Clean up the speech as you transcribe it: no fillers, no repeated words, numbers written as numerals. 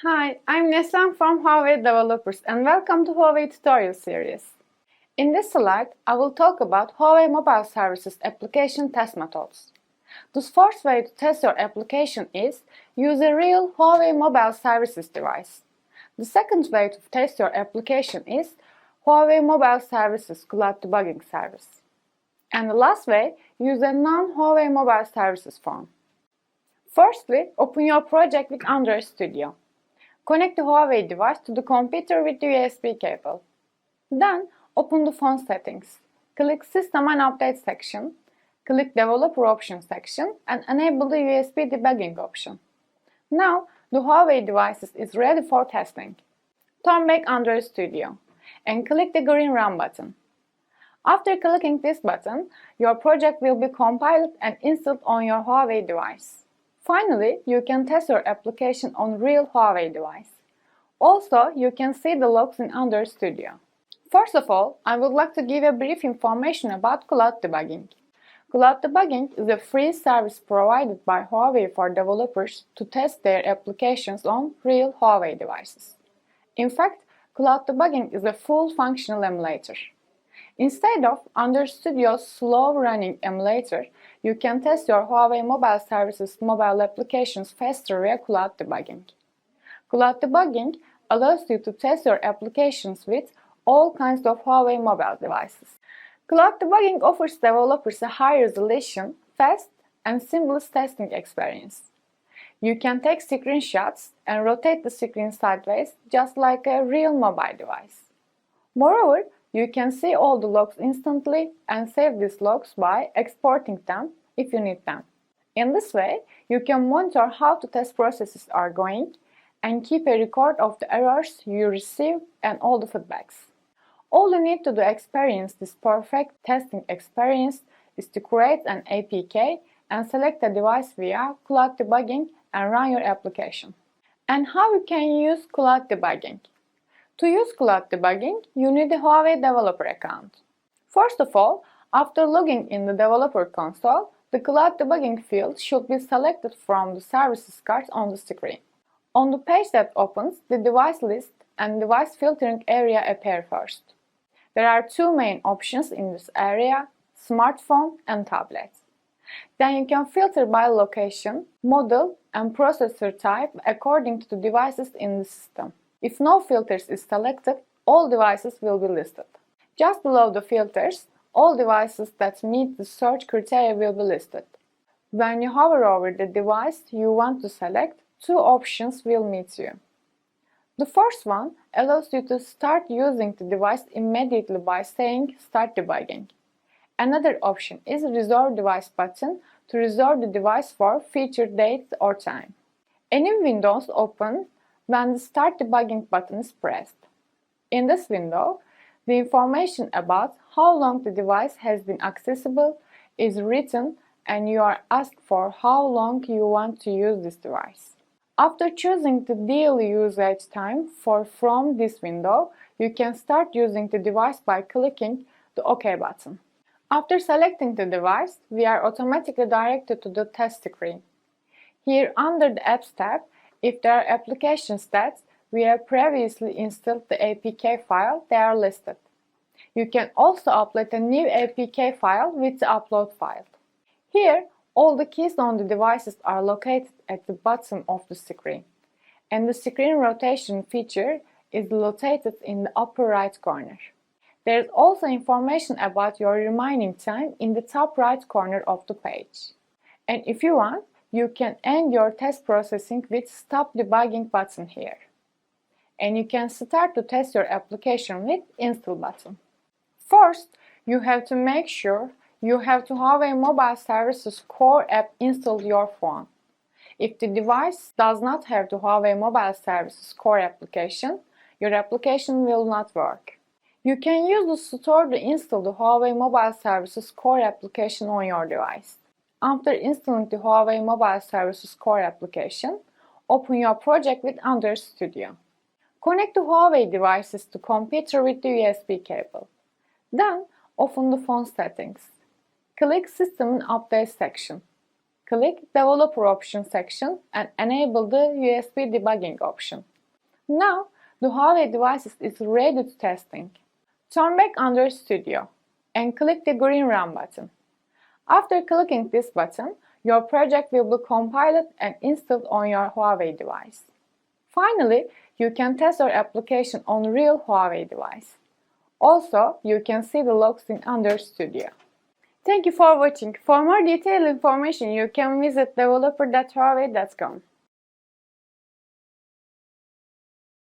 Hi, I'm Neslan from Huawei Developers and welcome to Huawei tutorial series. In this slide, I will talk about Huawei Mobile Services application test methods. The first way to test your application is use a real Huawei Mobile Services device. The second way to test your application is Huawei Mobile Services Cloud Debugging service. And the last way, use a non-Huawei Mobile Services phone. Firstly, open your project with Android Studio. Connect the Huawei device to the computer with the USB cable. Then, open the phone settings. Click System and Update section. Click Developer Options section and enable the USB debugging option. Now, the Huawei device is ready for testing. Turn back Android Studio and click the green Run button. After clicking this button, your project will be compiled and installed on your Huawei device. Finally, you can test your application on real Huawei device. Also, you can see the logs in Android Studio. First of all, I would like to give a brief information about Cloud Debugging. Cloud Debugging is a free service provided by Huawei for developers to test their applications on real Huawei devices. In fact, Cloud Debugging is a full functional emulator. Instead of Android Studio's slow-running emulator, you can test your Huawei Mobile Services mobile applications faster via Cloud Debugging. Cloud Debugging allows you to test your applications with all kinds of Huawei mobile devices. Cloud Debugging offers developers a high resolution, fast, and seamless testing experience. You can take screenshots and rotate the screen sideways just like a real mobile device. Moreover, you can see all the logs instantly and save these logs by exporting them if you need them. In this way, you can monitor how the test processes are going and keep a record of the errors you receive and all the feedbacks. All you need to do to experience this perfect testing experience is to create an APK and select a device via Cloud Debugging and run your application. And how you can use Cloud Debugging? To use Cloud Debugging, you need a Huawei developer account. First of all, after logging in the developer console, the Cloud Debugging field should be selected from the services card on the screen. On the page that opens, the device list and device filtering area appear first. There are two main options in this area, smartphone and tablet. Then you can filter by location, model, and processor type according to the devices in the system. If no filters is selected, all devices will be listed. Just below the filters, all devices that meet the search criteria will be listed. When you hover over the device you want to select, two options will meet you. The first one allows you to start using the device immediately by saying Start Debugging. Another option is Reserve Device button to reserve the device for future date or time. Any windows open when the Start Debugging button is pressed. In this window, the information about how long the device has been accessible is written and you are asked for how long you want to use this device. After choosing the daily usage time from this window, you can start using the device by clicking the OK button. After selecting the device, we are automatically directed to the test screen. Here under the Apps tab, if there are applications that we have previously installed the APK file, they are listed. You can also upload a new APK file with the upload file. Here, all the keys on the devices are located at the bottom of the screen, and the screen rotation feature is located in the upper right corner. There is also information about your remaining time in the top right corner of the page. And if you want, you can end your test processing with Stop Debugging button here. And you can start to test your application with Install button. First, you have to make sure you have to have a Mobile Services core app installed your phone. If the device does not have the Huawei Mobile Services core application, your application will not work. You can use the store to install the Huawei Mobile Services core application on your device. After installing the Huawei Mobile Services core application, open your project with Android Studio. Connect the Huawei devices to computer with the USB cable. Then, open the phone settings. Click System and Update section. Click Developer Options section and enable the USB debugging option. Now, the Huawei device is ready to testing. Turn back under Studio and click the green Run button. After clicking this button, your project will be compiled and installed on your Huawei device. Finally, you can test your application on a real Huawei device. Also, you can see the logs in under Studio. Thank you for watching. For more detailed information, you can visit developer.huawei.com.